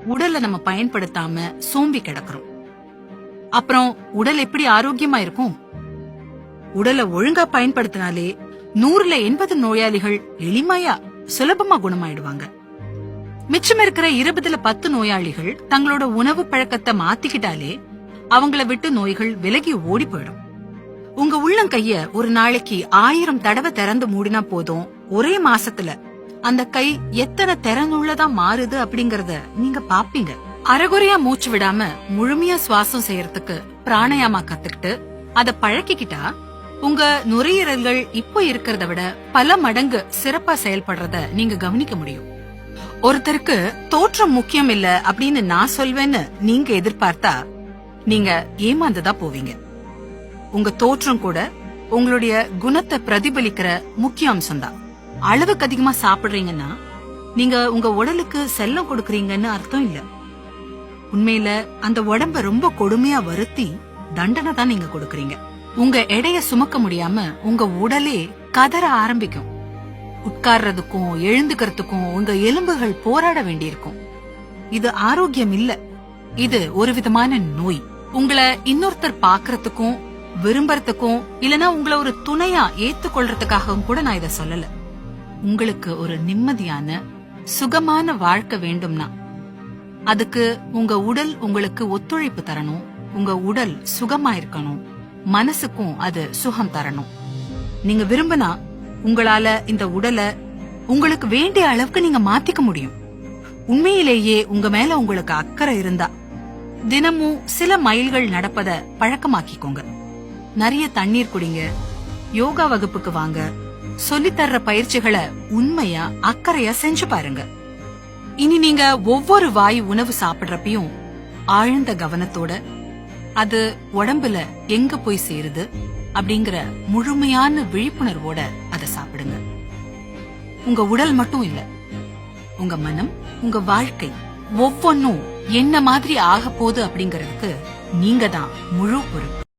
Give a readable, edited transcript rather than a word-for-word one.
உடலை நம்ம பயன்படுத்தாம சோம்பி கிடக்குறோம். அப்புறம் உடல் எப்படி ஆரோக்கியமா இருக்கும்? உடலை ஒழுங்கா பயன்படுத்தினாலே 100ல 80 நோயாளிகள் எளிமையா சுலபமா குணமாயிடுவாங்க. மிச்சம் இருக்கிற 20ல 10 நோயாளிகள் தங்களோட உணவு பழக்கத்தை மாத்திக்கிட்டாலே அவங்கள விட்டு நோய்கள் விலகி ஓடி போயிடும். உங்க உள்ளங்கைய ஒரு நாளைக்கு 1000 தடவை திறந்து மூடினா போதும், ஒரே மாசத்துல அந்த கை எத்தனை திறனுள்ளதா மாறுது அப்படிங்கறத நீங்க பாப்பீங்க. அரைகுறையா மூச்சு விடாம முழுமையா சுவாசம் செய்யறதுக்கு பிராணாயாமா கத்துக்கிட்டு அத பழக்கிக்கிட்டா உங்க நுரையீரல்கள் இப்போ இருக்கிறத விட பல மடங்கு சிறப்பா செயல்படுறத நீங்க கவனிக்க முடியும். ஒருத்தருக்கு தோற்றம் முக்கியம் இல்ல அப்படின்னு நான் சொல்வேன்னு நீங்க எதிர்பார்த்தா நீங்க ஏமாந்துதான் போவீங்க. உங்க தோற்றம் கூட உங்களுடைய குணத்தை பிரதிபலிக்கிற முக்கிய அம்சம்தான். அளவுக்கு அதிகமா சாப்பிடுறீங்கன்னா நீங்க உங்க உடலுக்கு செல்லம் கொடுக்கறீங்கன்னு அர்த்தம் இல்ல. உண்மையில அந்த உடம்ப ரொம்ப கொடுமையா வருத்தி தண்டனை தான் நீங்க கொடுக்கறீங்க. உங்க எடைய சுமக்க முடியாம உங்க உடலே கதற ஆரம்பிக்கும். உட்கார்றதுக்கும் எழுந்துக்கிறதுக்கும் உங்க எலும்புகள் போராட வேண்டியிருக்கும். இது ஆரோக்கியம் இல்ல, இது ஒரு விதமான நோய். உங்களை இன்னொருத்தர் பாக்குறதுக்கும் விரும்புறதுக்கும் இல்லனா உங்களை ஒரு துணையா ஏத்துக்கொள்றதுக்காகவும் கூட நான் இத சொல்லல. உங்களுக்கு ஒரு நிம்மதியான சுகமான வாழ்க்கை வேண்டும்னா அதுக்கு உங்க உடல் உங்களுக்கு ஒத்துழைப்பு தரணும். உங்க உடல் சுகமா இருக்கணும், மனசுக்கும் அது சுகம் தரணும். நீங்க விரும்பினா உங்களால இந்த உடலை உங்களுக்கு வேண்டிய அளவுக்கு நீங்க மாத்திக்க முடியும். உண்மையிலேயே உங்க மேல உங்களுக்கு அக்கறை இருந்தா தினமும் சில மைல்கள் நடப்பத பழக்கமாக்கிக்கோங்க. நிறைய தண்ணீர் குடிங்க, யோகா வகுப்புக்கு வாங்க, சொல்லித்தர்ற பயிற்சிகளை உண்மையா அக்கறையா செஞ்சு பாருங்க. இனி நீங்க ஒவ்வொரு வாய் உணவு சாப்பிடுறப்பையும் ஆழ்ந்த கவனத்தோட அது உடம்புல எங்க போய் சேருது அப்படிங்கிற முழுமையான விழிப்புணர்வோட அதை சாப்பிடுங்க. உங்க உடல் மட்டும் இல்ல, உங்க மனம், உங்க வாழ்க்கை ஒவ்வொன்னும் என்ன மாதிரி ஆக போகுது அப்படிங்கறதுக்கு நீங்க தான் முழு பொறுப்பு.